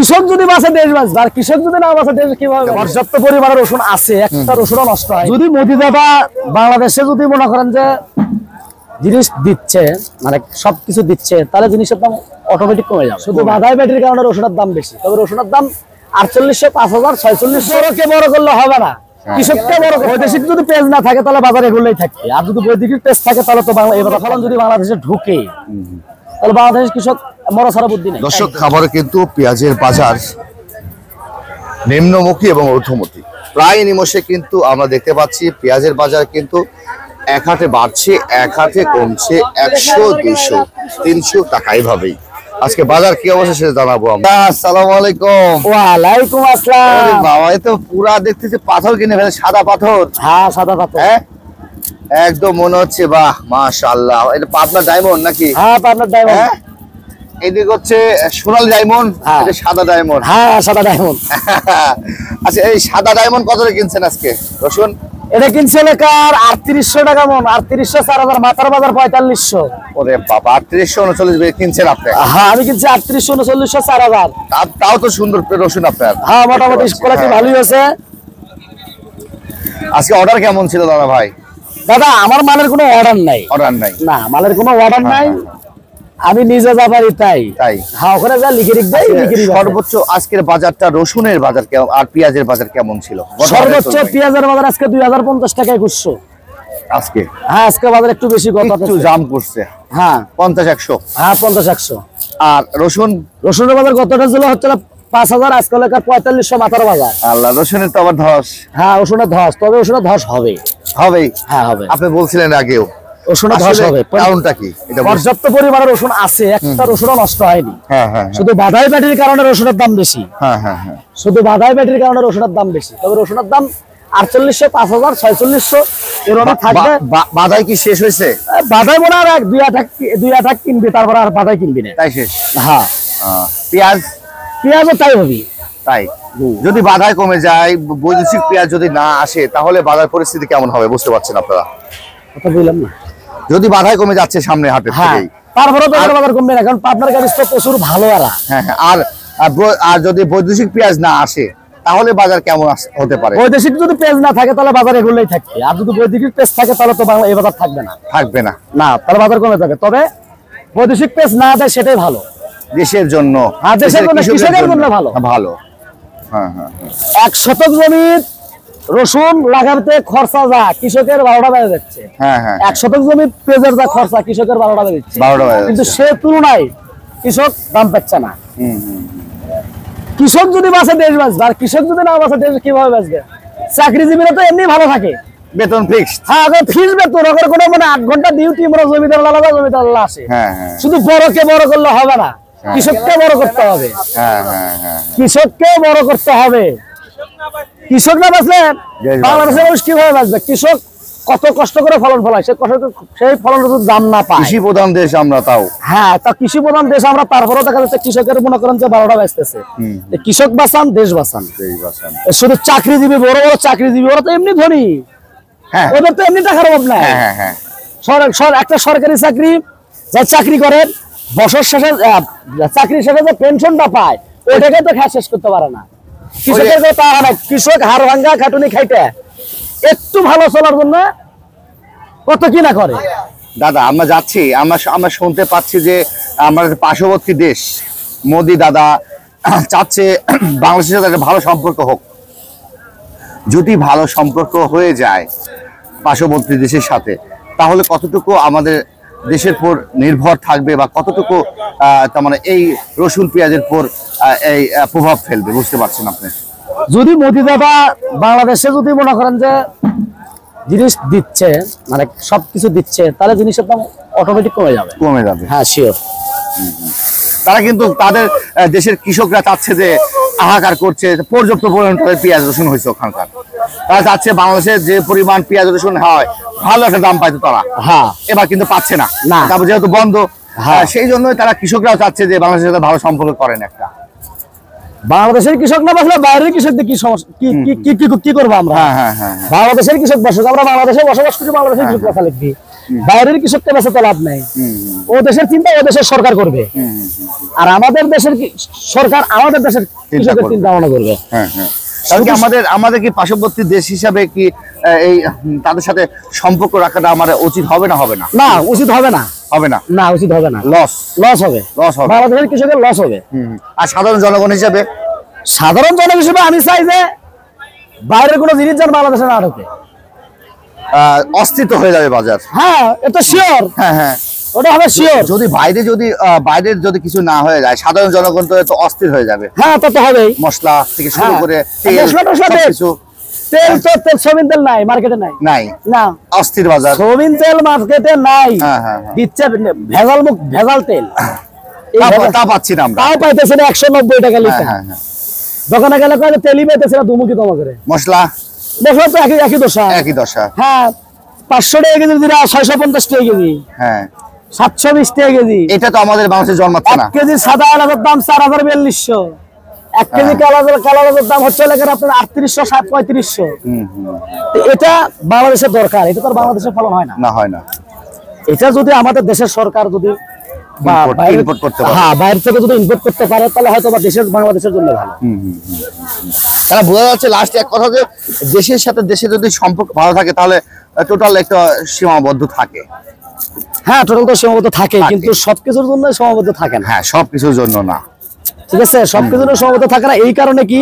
কৃষক যদি বাঁচে দেশ বাঁচবে, আর কৃষক যদি না বাঁচে দেশ কিভাবে? পর্যাপ্ত পরিমাণে রসুন আছে, একটা রসুনও নষ্ট হয়। যদি মোদি দাদা বাংলাদেশে যদি মনে করেন যে জিনিস দিচ্ছে, মানে সবকিছু দিচ্ছে, তাহলে জিনিসের দাম অটোমেটিক কমে যাবে। শুধু বাধাই ব্যাটারির কারণে রসুনের দাম বেশি, তবে রসুনের দাম 4800, 5000, 4600 বড় করলে হবে না। কৃষককে বড়, বৈদেশিক যদি পেঁয়াজ না থাকে তাহলে বাজারে এগুলোই থাকবে, আর যদি বৈদেশিক পেঁয়াজ থাকে তাহলে তো এবার ফলন যদি বাংলাদেশে ঢুকে তাহলে বাংলাদেশের কৃষক মরা ছাড়া বুদ্ধি নেই। দর্শক, খাবারে কিন্তু পেঁয়াজের বাজার নিম্নমুখী এবং ঊর্ধ্বমুখী। প্রায় নিমিষে কিন্তু আমরা দেখতে পাচ্ছি পেঁয়াজের বাজার কিন্তু এক হাটে বাড়ছে, এক হাটে কমছে, 100, 200, 300 টাকা এইভাবেই। আজকে বাজার কি অবস্থা সেটা জানাবো আমরা। আসসালামু আলাইকুম। ওয়ালাইকুম আসসালাম। বাবা, এ তো পুরা দেখতেছি পাথর কিনে ফেলে, সাদা পাথর। হ্যাঁ, সাদা পাথর। হ্যাঁ, একদম মনে হচ্ছে বাহ, মাশাআল্লাহ। এটা পাবনা ডায়মন্ড নাকি? হ্যাঁ, পাবনা ডায়মন্ড। হ্যাঁ, এদিকে হচ্ছে সোনালী ডায়মন্ড, এটা সাদা ডায়মন্ড। হ্যাঁ, সাদা ডায়মন্ড। আচ্ছা, এই সাদা ডায়মন্ড কত করে কিনছেন আজকে রসুন? এটা কিনছে লেকার 3800 টাকা মন, 3800, 4000, মাথার বাজার 4500। ওরে বাবা, 3839 কিনছেন আপনি? হ্যাঁ, আমি কিনছি 3800, 3900, 4000। তাও তো সুন্দর রসুন আপনার। হ্যাঁ, মোটামুটি কোয়ালিটি ভালোই আছে। আজকে অর্ডার কেমন ছিল দাদা ভাই? দাদা, আমার মালের কোনো অর্ডার নাই। অর্ডার নাই? না, মালের কোনো অর্ডার নাই, আমি নিজে যাবারই তাই। হ্যাঁ, ওখানে যা লিখে দেই। সর্বোচ্চ আজকের বাজারটা, রসুনের বাজার কেমন আর পেঁয়াজের বাজার কেমন ছিল? সর্বোচ্চ পেঁয়াজের বাজার আজকে 2050 টাকায় ঘুরছে আজকে। হ্যাঁ, আজকে বাজার একটু বেশি, একটু জাম করছে। হ্যাঁ, 50-100। হ্যাঁ, 50-100। আর রসুনের বাজার গতটা ছিল হচ্ছে 5000, আজকে লেখার 4500 মাথার বাজার। আল্লাহ, রসুনের তো আবার ধস। হ্যাঁ, রসুনের ধস, তবে রসুনের ধস হবেই। হ্যাঁ, হবে। আপনি বলছিলেন আগেও রসুনের ধস হবে, কারণটা কি? পর্যাপ্ত পরিমাণে রসুন আছে, একটা রসুনও নষ্ট হয়নি। শুধু বাধাই ব্যাটারির কারণে রসুনের দাম বেশি। শুধু বাধাই ব্যাটারির কারণে রসুনের দাম বেশি, তবে রসুনের দাম 4800, 5000, 4600 এরকম থাকবে। বাধাই কি শেষ হয়েছে? বাধাই মনে হয় 2 আঠাক কিনবি, তারপর আর বাধাই কিনবি না, তাই শেষ। হ্যাঁ, পেঁয়াজও তাই হবি। তাই যদি বাধাই কমে যায়, বৈদেশিক পেঁয়াজ যদি না আসে, তাহলে বাজার পরিস্থিতি কেমন হবে বুঝতে পারছেন আপনারা? কথা বললাম না, যদি বাধাই কমে যাচ্ছে সামনে হাটে থেকেই, তারপরে তো বাজার কমবে না, কারণ পাবনার গাড়ি তো প্রচুর ভালো। আর যদি বৈদেশিক পেঁয়াজ না আসে, তাহলে বাজার কেমন হতে পারে? বৈদেশিক যদি পেঁয়াজ না থাকে তাহলে বাজার এগুলোই থাকবে, আর যদি বৈদেশিক পেঁয়াজ থাকে তাহলে তো এই বাজার থাকবে না। তাহলে বাজার কমে যাবে। তবে বৈদেশিক পেঁয়াজ না দেয় সেটাই ভালো দেশের জন্য, দেশের জন্য, কৃষকের জন্য ভালো। 1 শতক জমি রসুন লাগাতে খরচা যা কৃষকের 12টা বেজে যাচ্ছে। 1 শতক জমি পেঁয়াজের যা খরচা কৃষকের 12টা বেজে যাচ্ছে, কিন্তু সে তুলনায় কৃষক দাম পাচ্ছে না। কৃষক যদি বাঁচে দেশ বাঁচবে, আর কৃষক যদি না বাঁচে দেশ কিভাবে বাঁচবে? চাকরিজীবীরা তো এমনি ভালো থাকে, বেতন ফিক্সড। হ্যাঁ, ফিক্সড বেতন, ওদের কোনো মানে 8 ঘন্টা ডিউটি, আমরা জমিদার আলাদা, জমিদার আলাদা আসে। শুধু বড়কে বড় করলে হবে না, কৃষককে বড় করতে হবে। কৃষককে বড় করতে হবে। কৃষক না বাঁচলে বাংলাদেশের মানুষ কিভাবে বাঁচবে? কৃষক কত কষ্ট করে ফলন ফলায়, সেই ফলনের দাম না পায়। কৃষি প্রধান দেশ আমরা, তাও হ্যাঁ, তা কৃষি প্রধান দেশ আমরা, তারপরেও দেখা যাচ্ছে কৃষকের মনে করেন যে 12টা বাঁচতেছে। কৃষক বাঁচান, দেশ বাঁচান। শুধু চাকরিজীবী, বড় বড় চাকরিজীবী, ওরা তো এমনি ধনী, ওদের তো এমনি টাকার অভাব নাই। একটা সরকারি চাকরি যারা চাকরি করেন, বছর শেষে চাকরি শেষে যে পেনশনটা পায়, ওইটাকে তো খেয়ে শেষ করতে পারে না। কৃষকের তা হয় না, কৃষক হাড় ভাঙ্গা খাটুনি খাইতে একটু ভালো চলার জন্য কত কি না করে। দাদা, আমরা যাচ্ছি, আমরা শুনতে পাচ্ছি যে আমাদের পার্শ্ববর্তী দেশ মোদি দাদা চাচ্ছে বাংলাদেশের সাথে একটা ভালো সম্পর্ক হোক। যদি ভালো সম্পর্ক হয়ে যায় পার্শ্ববর্তী দেশের সাথে, তাহলে কতটুকু আমাদের দেশের পর নির্ভর থাকবে, বা কতটুকু তার মানে এই রসুন পেঁয়াজের পর এই প্রভাব ফেলবে বুঝতে পারছেন আপনি? যদি মোদি দাদা বাংলাদেশে যদি মনে করেন যে জিনিস দিচ্ছে, মানে সবকিছু দিচ্ছে, তাহলে জিনিসের দাম অটোমেটিক কমে যাবে। হ্যাঁ, শিওর। তারা কিন্তু তাদের দেশের কৃষকরা চাচ্ছে যে হাহাকার করছে, পর্যাপ্ত পরিমাণে পেঁয়াজ রসুন হয়েছে ওখানকার, তারা চাচ্ছে বাংলাদেশের যে পরিমাণ পেঁয়াজ রসুন হয় ভালো একটা দাম পাইতো তারা, এবার কিন্তু পাচ্ছে না। তারপর যেহেতু বন্ধ, সেই জন্যই তারা কৃষকরাও চাচ্ছে যে বাংলাদেশের সাথে ভালো সম্পর্ক করেন একটা। বাংলাদেশের কৃষক না বাঁচলে বাইরের কৃষকদের কি সমস্যা, কি করবো আমরা? বাংলাদেশের কৃষক বসে, আমরা বাংলাদেশে বসবাস করি, বাংলাদেশের কৃষক কথা লিখবি। বাইরের কৃষককে বেচে তো লাভ নাই। ও দেশের চিন্তা ও দেশের সরকার করবে, আর আমাদের দেশের সরকার আমাদের দেশের কৃষকের চিন্তা ভাবনা করবে। তাহলে কি আমাদের কি পার্শ্ববর্তী দেশ হিসাবে কি এই তাদের সাথে সম্পর্ক রাখাটা আমাদের উচিত হবে না? হবে না, না উচিত হবে না, হবে না, না উচিত হবে না। লস হবে, হবে, বাংলাদেশের কৃষকের লস হবে। আর সাধারণ জনগণ হিসাবে আমি চাই যে বাইরের কোনো জিনিস যেন বাংলাদেশে না ঢোকে। অস্তিত্ব হয়ে যাবে বাজার। হ্যাঁ এটা শিওর, হ্যাঁ ওটা হবে শিওর। যদি বাইরের যদি কিছু না হয়ে যায়, সাধারণ জনগণ তো অস্থির হয়ে যাবে। হ্যাঁ তা তো হবেই। মশলা থেকে শুরু করে তেল সয়াবিন তেল নাই মার্কেটে, নাই না, অস্থির বাজার। সয়াবিন তেল মার্কেটে নাই, দিচ্ছে ভেজাল তেল। তা পাচ্ছি না আমরা, তাও পাইতেছে না 190 টাকা লিটার। দোকানে গেলে কয় তেলই পাইতেছে না, দুমুখী তোমা করে। মশলা তো একই দশা। হ্যাঁ 500 টাকা কেজি, 650 টাকা কেজি, হ্যাঁ 720 টাকা কেজি। এটা তো আমাদের বাংলাদেশে জন্মাচ্ছে না। 1 কেজি সাদা আলাদার দাম 4400, 1 কেজি কালারের দাম হচ্ছে আপনার 3800, 3500। এটা বাংলাদেশের দরকার, এটা তো বাংলাদেশের ফলন হয় না, হয় না। এটা যদি আমাদের দেশের সরকার যদি ইম্পোর্ট করতে পারে, হ্যাঁ বাইরে থেকে যদি ইম্পোর্ট করতে পারে, তাহলে হয়তো বাংলাদেশের জন্য ভালো। তারা বোঝা যাচ্ছে লাস্ট এক কথা, যে দেশের সাথে দেশে যদি সম্পর্ক ভালো থাকে, তাহলে টোটাল একটা সীমাবদ্ধ থাকে। হ্যাঁ টোটাল তো সীমাবদ্ধ থাকে, কিন্তু সবকিছুর জন্য সীমাবদ্ধ থাকে না। হ্যাঁ সবকিছুর জন্য না, ঠিক আছে, সবকিছুর জন্য সীমাবদ্ধ থাকে না। এই কারণে কি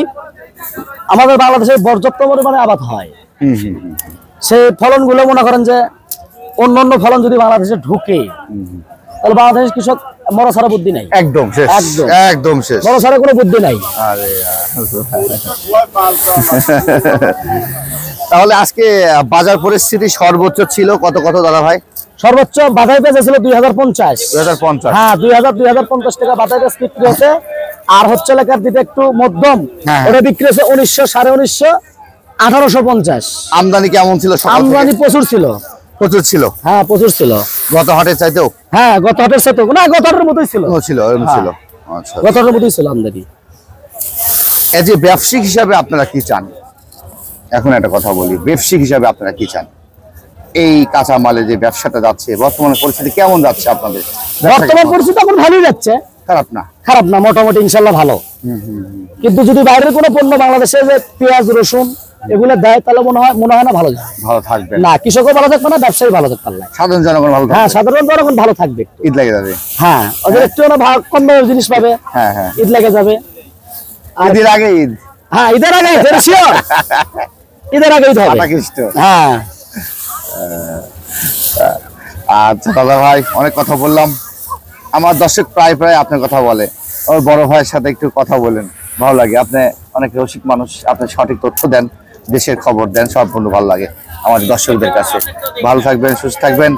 আমাদের বাংলাদেশে পর্যাপ্ত পরিমাণে আবাদ হয়, সেই ফলন গুলো মনে করেন যে অন্যান্য ফলন যদি বাংলাদেশে ঢুকে, তাহলে বাংলাদেশের কৃষক মরা ছাড়া বুদ্ধি নাই, একদম শেষ, মরা ছাড়া কোনো বুদ্ধি নাই। তাহলে আজকে বাজার পরিস্থিতি সর্বোচ্চ ছিল কত দাদা ভাই? সর্বোচ্চ বাজার পেঁয়াজ ছিল 2050। হ্যাঁ 2050 টাকা বাজার পেঁয়াজ বিক্রি হচ্ছে। আর হচ্ছে লেখার দিতে একটু মধ্যম, ওটা বিক্রি হচ্ছে 1900, 1950, 1850। আমদানি কেমন ছিল? আমদানি প্রচুর ছিল। হ্যাঁ প্রচুর ছিল, গত হাটের চাইতেও। হ্যাঁ গত হাটের চাইতেও না, গত হাটের মতোই ছিল। আচ্ছা, গত হাটের মতোই ছিল আমদানি। এই যে ব্যবসায়িক হিসাবে আপনারা কি চান? এখন একটা কথা বলি, ব্যবসায়িক হিসাবে আপনারা কি চান? এই কাঁচামালে যে ব্যবসাটা যাচ্ছে, বর্তমান পরিস্থিতি কেমন যাচ্ছে আপনাদের? বর্তমান পরিস্থিতি এখন ভালোই যাচ্ছে, খারাপ না, মোটামুটি ইনশাল্লাহ ভালো। কিন্তু যদি বাইরের কোনো পণ্য বাংলাদেশে যে পেঁয়াজ রসুন এগুলো দেয়, তাহলে মনে হয় না ভালো থাকবে না, কৃষকও ভালো থাকবে না, ব্যবসায়ী ভালো থাকবে না, সাধারণ জনগণ ভালো থাকবে। হ্যাঁ সাধারণ জনগণ ভালো থাকবে, ঈদ লেগে যাবে। হ্যাঁ ওদের একটু কম দামের জিনিস পাবে, ঈদ লেগে যাবে। ঈদের আগে ঈদ, হ্যাঁ ঈদের আগে শিওর, ঈদের আগে ঈদ হবে। হ্যাঁ আচ্ছা দাদা ভাই, অনেক কথা বললাম। আমার দর্শক প্রায় আপনার কথা বলে, ওর বড় ভাইয়ের সাথে একটু কথা বলেন, ভালো লাগে। আপনি অনেক রসিক মানুষ, আপনি সঠিক তথ্য দেন, দেশের খবর দেন, সম্পূর্ণ ভালো লাগে আমাদের দর্শকদের কাছে। ভালো থাকবেন, সুস্থ থাকবেন,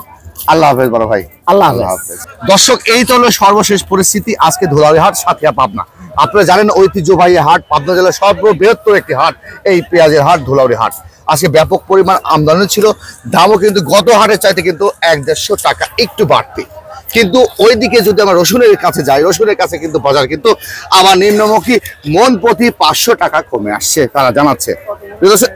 আল্লাহ হাফেজ বড় ভাই, আল্লাহ হাফেজ। দর্শক এই তো হলো সর্বশেষ পরিস্থিতি আজকে ধোলাইহাট সাথিয়া পাবনা। আপনারা জানেন ঐতিহ্যবাহী হাট, পাবনা জেলার সর্ববৃহত্তর একটি হাট এই পেঁয়াজের হাট ধুলাউড়ি হাট। আজকে ব্যাপক পরিমাণ আমদানি ছিল, দামও কিন্তু গত হাটের চাইতে কিন্তু 1-150 টাকা একটু বাড়তি। কিন্তু ওইদিকে যদি আমরা রসুনের কাছে যাই, রসুনের কাছে কিন্তু বাজার কিন্তু আবার নিম্নমুখী, মন প্রতি 500 টাকা কমে আসছে, তারা জানাচ্ছে।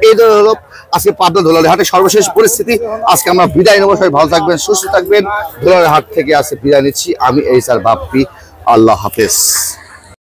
এই হলো আজকে পাবনা ধুলাউড়ি হাটের সর্বশেষ পরিস্থিতি। আজকে আমরা বিদায় নেবো, সবাই ভালো থাকবেন, সুস্থ থাকবেন। ধুলাউড়ি হাট থেকে আজকে বিদায় নিচ্ছি আমি, এইচ আর বাপ্পি। আল্লাহ হাফেজ।